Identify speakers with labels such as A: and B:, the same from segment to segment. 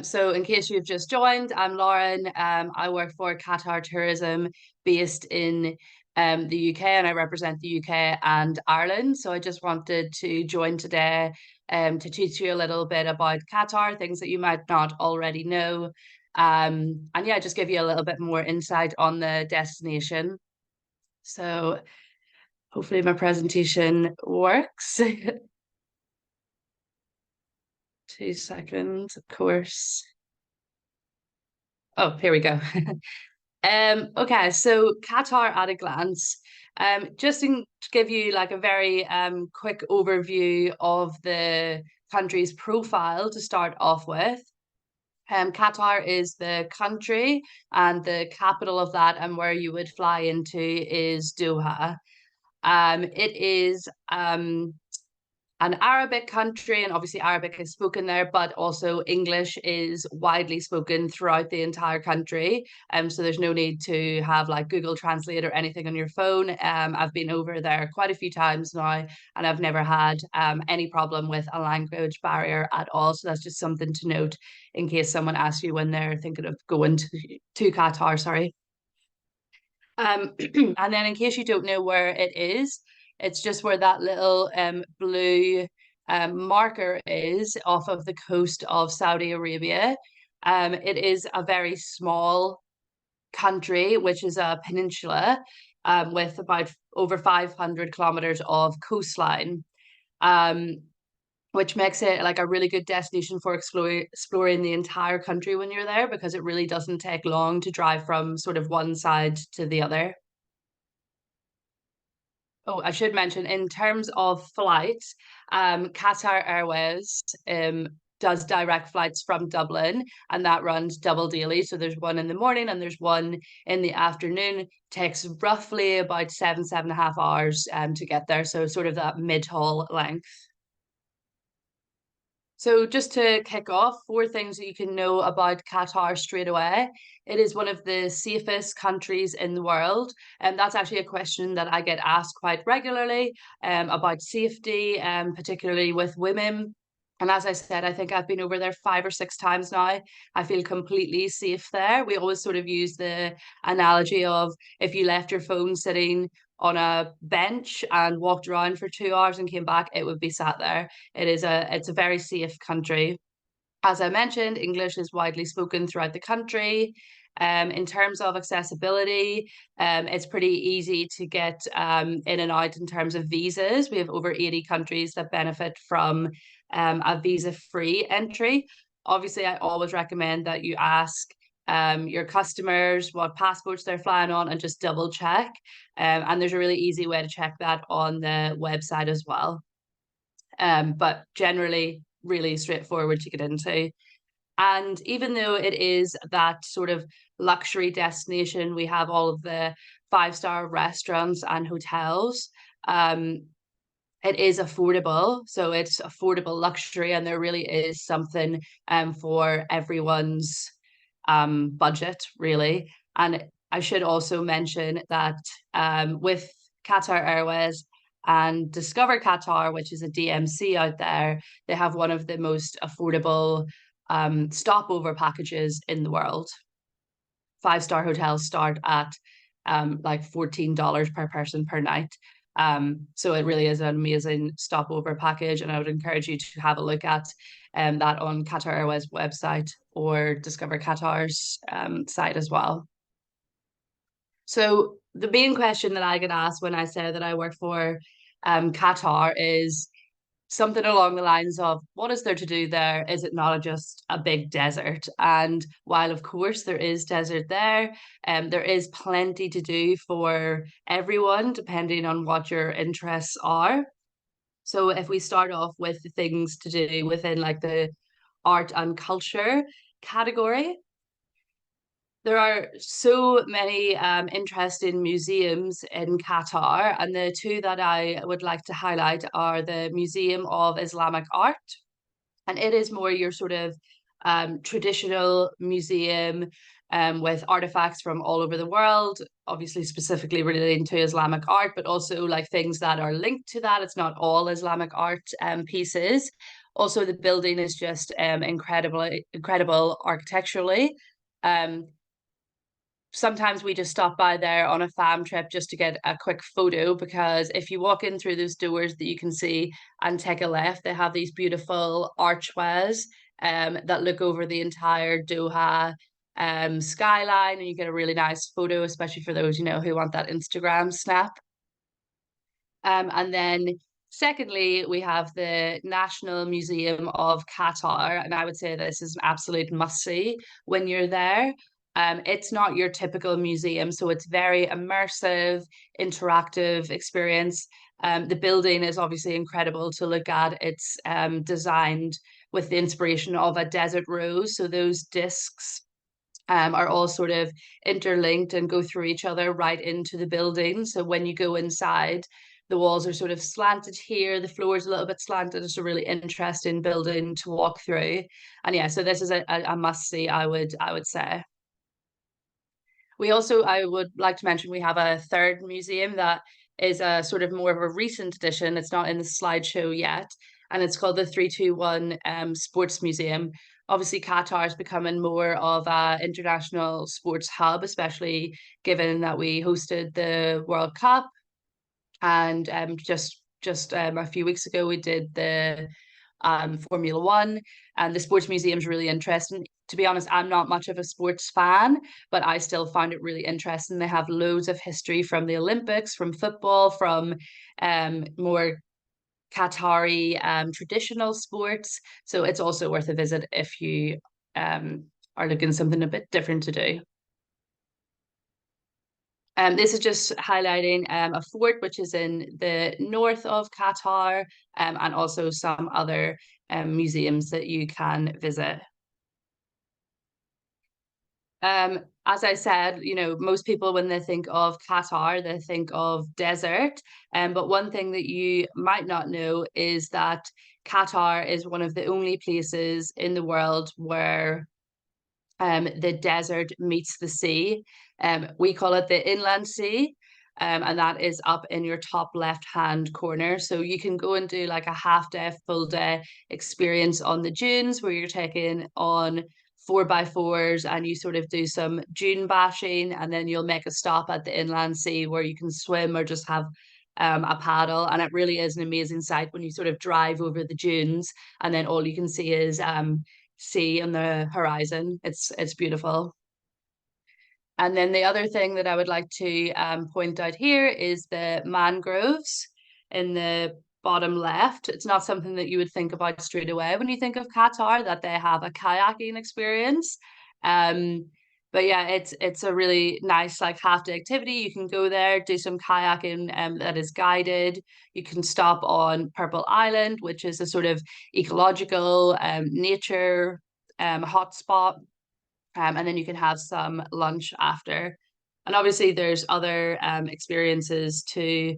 A: So in case you've just joined, I'm Lauren. I work for Qatar Tourism based in the UK, and I represent the UK and Ireland. So I just wanted to join today to teach you a little bit about Qatar, things that you might not already know. And yeah, just give you a little bit more insight on the destination. So hopefully my presentation works. 2 seconds, of course. Oh, here we go. Okay, so Qatar at a glance. To give you like a very quick overview of the country's profile to start off with. Qatar is the country, and the capital of that and where you would fly into is Doha. It is an Arabic country, and obviously Arabic is spoken there, but also English is widely spoken throughout the entire country. So there's no need to have like Google Translate or anything on your phone. I've been over there quite a few times now, and I've never had any problem with a language barrier at all. So that's just something to note in case someone asks you when they're thinking of going to Qatar, sorry. And then in case you don't know where it is, it's just where that little blue marker is off of the coast of Saudi Arabia. It is a very small country, which is a peninsula with about over 500 kilometers of coastline. Um, which makes it like a really good destination for exploring the entire country when you're there, because it really doesn't take long to drive from sort of one side to the other. Oh, I should mention in terms of flights, Qatar Airways does direct flights from Dublin, and that runs double daily. So there's one in the morning and there's one in the afternoon. Takes roughly about 7.5 hours to get there. So sort of that mid-haul length. So just to kick off, 4 things that you can know about Qatar straight away. It is one of the safest countries in the world. And that's actually a question that I get asked quite regularly about safety, particularly with women. And as I said, I think I've been over there 5 or 6 times now. I feel completely safe there. We always sort of use the analogy of if you left your phone sitting on a bench and walked around for 2 hours and came back, it would be sat there. It's a very safe country. As I mentioned, English is widely spoken throughout the country. In terms of accessibility, it's pretty easy to get in and out in terms of visas. We have over 80 countries that benefit from a visa-free entry. Obviously, I always recommend that you ask your customers what passports they're flying on and just double check. And there's a really easy way to check that on the website as well. But generally, really straightforward to get into. And even though it is that sort of luxury destination, we have all of the 5-star restaurants and hotels. It is affordable, so it's affordable luxury, and there really is something for everyone's budget, really. And I should also mention that with Qatar Airways and Discover Qatar, which is a DMC out there, they have one of the most affordable stopover packages in the world. 5-star hotels start at like $14 per person per night. So it really is an amazing stopover package, and I would encourage you to have a look at that on Qatar Airways website or Discover Qatar's site as well. So the main question that I get asked when I say that I work for Qatar is something along the lines of, what is there to do there? Is it not just a big desert? And while of course there is desert there, there is plenty to do for everyone depending on what your interests are. So if we start off with the things to do within like the art and culture category, there are so many interesting museums in Qatar, and the 2 that I would like to highlight are the Museum of Islamic Art, and it is more your sort of traditional museum with artifacts from all over the world, obviously specifically relating to Islamic art, but also like things that are linked to that. It's not all Islamic art pieces. Also, the building is just incredible architecturally. Um, Sometimes we just stop by there on a fam trip just to get a quick photo, because if you walk in through those doors that you can see and take a left, they have these beautiful archways that look over the entire Doha skyline, and you get a really nice photo, especially for those, who want that Instagram snap. And then secondly, we have the National Museum of Qatar, and I would say this is an absolute must-see when you're there. It's not your typical museum, so it's very immersive, interactive experience. The building is obviously incredible to look at. It's designed with the inspiration of a desert rose, so those discs are all sort of interlinked and go through each other right into the building. So when you go inside, the walls are sort of slanted here, the floor is a little bit slanted. It's a really interesting building to walk through. And yeah, so this is a must see, I would say. We also, I would like to mention, we have a third museum that is a sort of more of a recent addition. It's not in the slideshow yet, and it's called the 321 Sports Museum. Obviously, Qatar is becoming more of an international sports hub, especially given that we hosted the World Cup, and just a few weeks ago we did the Formula One, and the sports museum is really interesting. To be honest, I'm not much of a sports fan, but I still found it really interesting. They have loads of history from the Olympics, from football, from more Qatari traditional sports. So it's also worth a visit if you are looking something a bit different to do. This is just highlighting a fort which is in the north of Qatar, and also some other museums that you can visit. As I said, most people, when they think of Qatar, they think of desert. But one thing that you might not know is that Qatar is one of the only places in the world where the desert meets the sea. We call it the inland sea. And that is up in your top left hand corner. So you can go and do like a half day, full day experience on the dunes, where you're taking on 4x4s and you sort of do some dune bashing, and then you'll make a stop at the inland sea where you can swim or just have a paddle. And it really is an amazing sight when you sort of drive over the dunes and then all you can see is sea on the horizon. It's beautiful. And then the other thing that I would like to point out here is the mangroves in the bottom left. It's not something that you would think about straight away when you think of Qatar, that they have a kayaking experience. Um, but yeah, it's a really nice like half day activity. You can go there, do some kayaking that is guided. You can stop on Purple Island, which is a sort of ecological nature hotspot, and then you can have some lunch after. And obviously, there's other experiences too,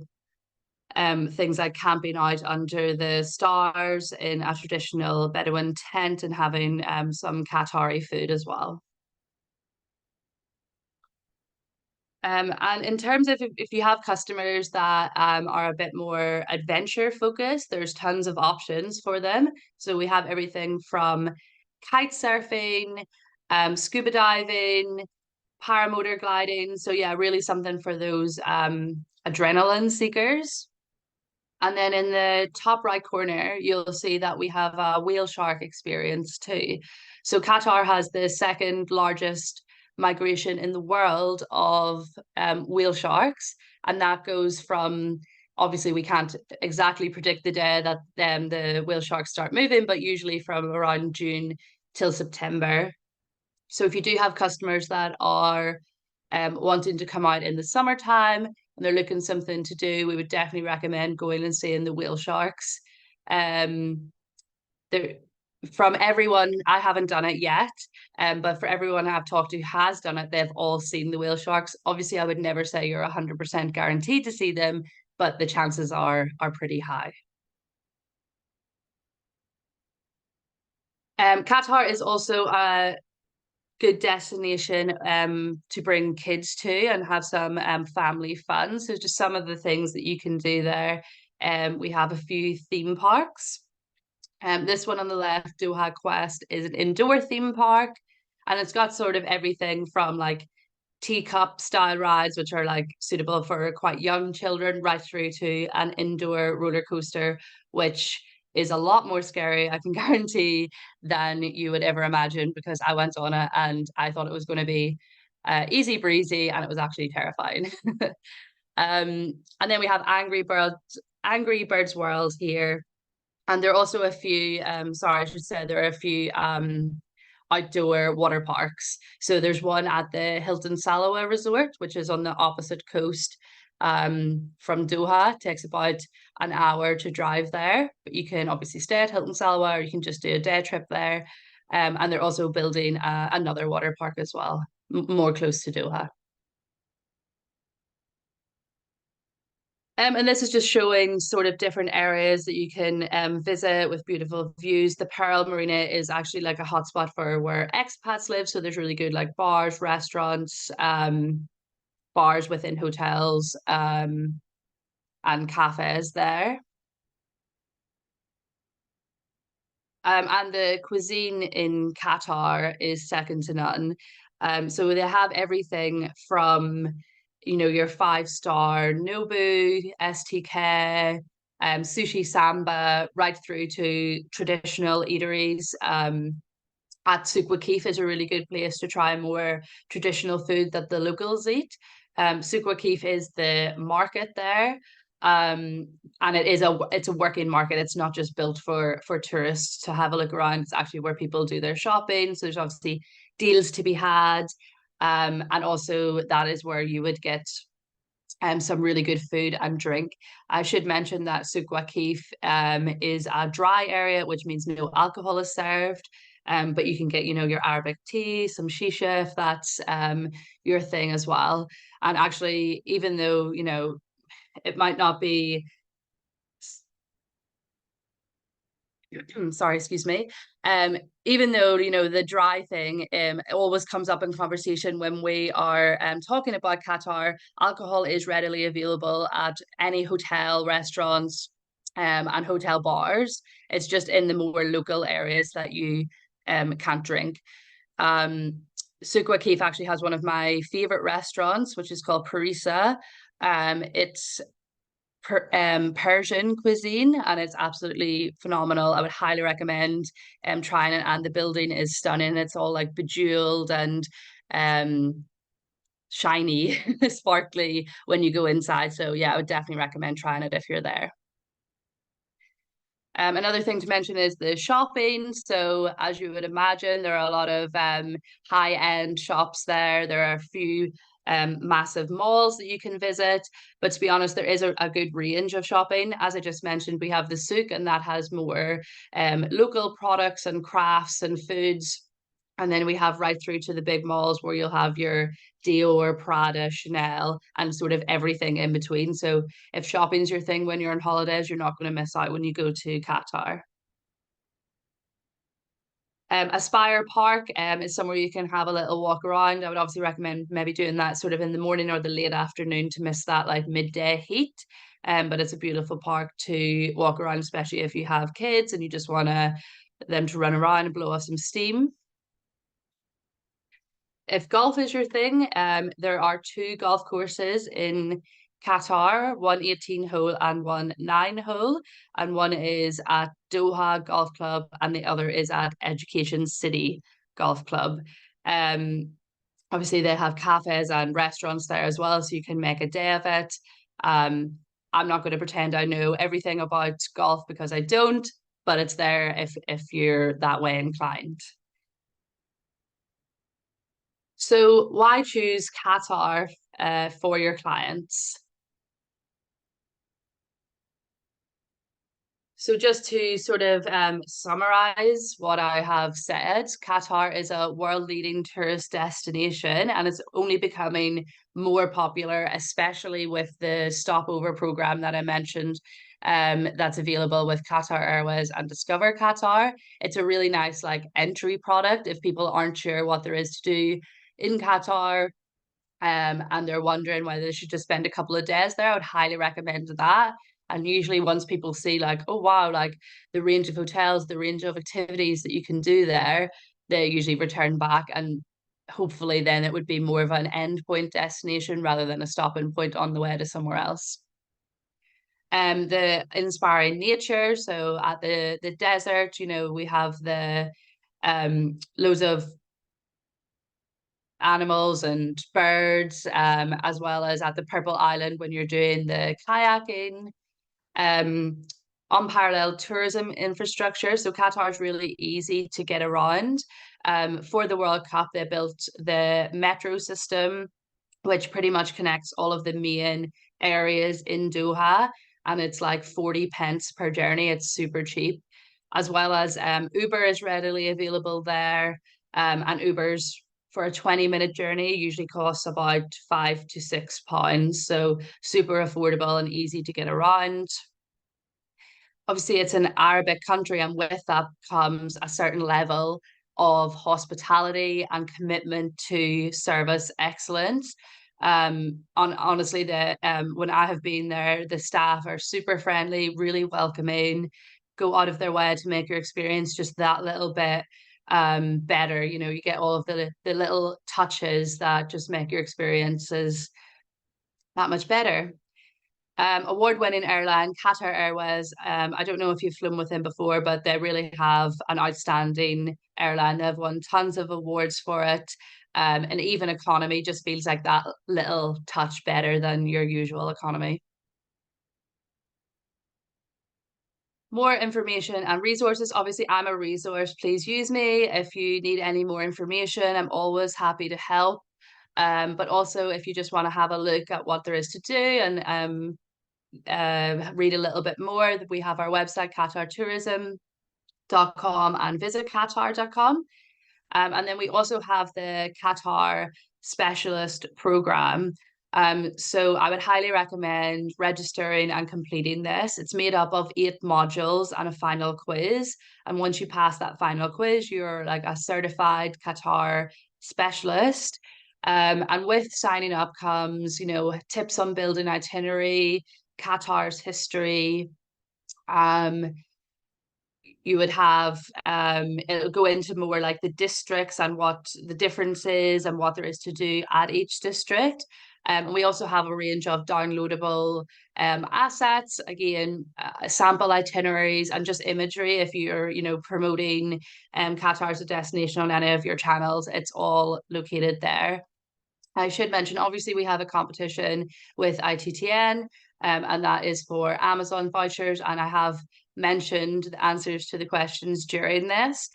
A: things like camping out under the stars in a traditional Bedouin tent and having some Qatari food as well. And in terms of if you have customers that are a bit more adventure focused, there's tons of options for them. So we have everything from kite surfing, scuba diving, paramotor gliding. So yeah, really something for those adrenaline seekers. And then in the top right corner, you'll see that we have a whale shark experience too. So Qatar has the second largest migration in the world of whale sharks, and that goes from, obviously we can't exactly predict the day that the whale sharks start moving, but usually from around June till September. So if you do have customers that are wanting to come out in the summertime and they're looking something to do, we would definitely recommend going and seeing the whale sharks. There, from everyone, I haven't done it yet, but for everyone I've talked to who has done it, they've all seen the whale sharks. Obviously, I would never say you're 100% guaranteed to see them, but the chances are pretty high. Qatar is also a good destination to bring kids to and have some family fun. So just some of the things that you can do there. We have a few theme parks. This one on the left, Doha Quest, is an indoor theme park, and it's got sort of everything from like teacup style rides, which are like suitable for quite young children, right through to an indoor roller coaster, which is a lot more scary, I can guarantee, than you would ever imagine, because I went on it and I thought it was going to be easy breezy, and it was actually terrifying. And then we have Angry Birds World here, and there are also a few, sorry, I should say there are a few outdoor water parks. So there's one at the Hilton Salawa Resort, which is on the opposite coast from Doha. It takes about an hour to drive there, but you can obviously stay at Hilton Salawa, or you can just do a day trip there. And they're also building another water park as well, more close to Doha. And this is just showing sort of different areas that you can visit with beautiful views. The Pearl Marina is actually like a hotspot for where expats live. So there's really good like bars, restaurants, bars within hotels, and cafes there. And the cuisine in Qatar is second to none. So they have everything from, your five-star Nobu, STK, sushi samba, right through to traditional eateries. At Souq Waqif is a really good place to try more traditional food that the locals eat. Souq Waqif is the market there, um, and it's a working market. It's not just built for tourists to have a look around. It's actually where people do their shopping. So there's obviously deals to be had, and also that is where you would get some really good food and drink. I should mention that Souq Waqif is a dry area, which means no alcohol is served. But you can get, your Arabic tea, some shisha if that's your thing as well. And actually, even though, it might not be sorry, excuse me. Even though, the dry thing it always comes up in conversation when we are talking about Qatar, alcohol is readily available at any hotel, restaurants, and hotel bars. It's just in the more local areas that you can't drink. Um, Souq Waqif actually has one of my favorite restaurants, which is called Parisa. It's Persian cuisine, and it's absolutely phenomenal. I would highly recommend trying it. And the building is stunning. It's all like bejeweled and um shiny, sparkly when you go inside. So yeah, I would definitely recommend trying it if you're there. Another thing to mention is the shopping. So, as you would imagine, there are a lot of high-end shops there. There are a few massive malls that you can visit. But to be honest, there is a good range of shopping. As I just mentioned, we have the souk, and that has more local products and crafts and foods. And then we have right through to the big malls where you'll have your Dior, Prada, Chanel, and sort of everything in between. So if shopping's your thing when you're on holidays, you're not going to miss out when you go to Qatar. Aspire Park is somewhere you can have a little walk around. I would obviously recommend maybe doing that sort of in the morning or the late afternoon to miss that like midday heat. But it's a beautiful park to walk around, especially if you have kids and you just want them to run around and blow off some steam. If golf is your thing, there are two golf courses in Qatar, one 18 hole and one 9 hole, and one is at Doha Golf Club and the other is at Education City Golf Club. Um, Obviously they have cafes and restaurants there as well, so you can make a day of it. Um, I'm not going to pretend I know everything about golf because I don't, but it's there if you're that way inclined. So why choose Qatar for your clients? So just to sort of summarize what I have said, Qatar is a world-leading tourist destination and it's only becoming more popular, especially with the stopover program that I mentioned, that's available with Qatar Airways and Discover Qatar. It's a really nice like entry product if people aren't sure what there is to do in Qatar, and they're wondering whether they should just spend a couple of days there. I would highly recommend that. And usually once people see like, oh wow, like the range of hotels, the range of activities that you can do there, they usually return back, and hopefully then it would be more of an end point destination rather than a stopping point on the way to somewhere else. The inspiring nature. So at the desert, you know, we have the loads of animals and birds, as well as at the Purple Island when you're doing the kayaking. Um, Unparalleled tourism infrastructure. So Qatar is really easy to get around. For the World Cup, they built the metro system, which pretty much connects all of the main areas in Doha. And it's like 40 pence per journey. It's super cheap. As well as Uber is readily available there. And Uber's for a 20-minute journey usually costs about £5 to £6. So super affordable and easy to get around. Obviously it's an Arabic country, and with that comes a certain level of hospitality and commitment to service excellence. Honestly, the when I have been there, the staff are super friendly, really welcoming, go out of their way to make your experience just that little bit better. You know, you get all of the little touches that just make your experiences that much better. Award-winning airline Qatar Airways. I don't know if you've flown with them before, but they really have an outstanding airline. They've won tons of awards for it. And even economy just feels like that little touch better than your usual economy. More information and resources. Obviously, I'm a resource. Please use me. If you need any more information, I'm always happy to help. But also, if you just want to have a look at what there is to do and read a little bit more, we have our website, qatartourism.com, and visit qatar.com. And then we also have the Qatar Specialist Program. So I would highly recommend registering and completing this. It's made up of 8 modules and a final quiz. And once you pass that final quiz, you're like a certified Qatar specialist. And with signing up comes, you know, tips on building itinerary, Qatar's history. You would have it'll go into more like the districts and what the difference is and what there is to do at each district. And we also have a range of downloadable assets, again, sample itineraries and just imagery. If you're, you know, promoting Qatar as a destination on any of your channels, it's all located there. I should mention, obviously, we have a competition with ITTN, and that is for Amazon vouchers. And I have mentioned the answers to the questions during this.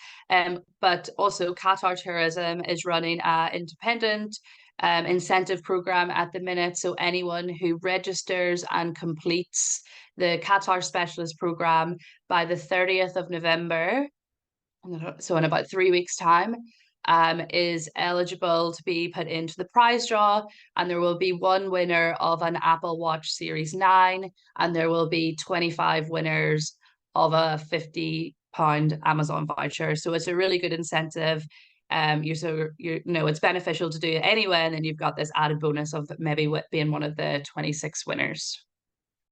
A: But also, Qatar Tourism is running an independent incentive program at the minute. So anyone who registers and completes the Qatar Specialist Program by the 30th of November, so in about 3 weeks' time, is eligible to be put into the prize draw, and there will be one winner of an Apple Watch Series 9, and there will be 25 winners of a £50 Amazon voucher. So it's a really good incentive. You know, it's beneficial to do it anyway, and then you've got this added bonus of maybe being one of the 26 winners.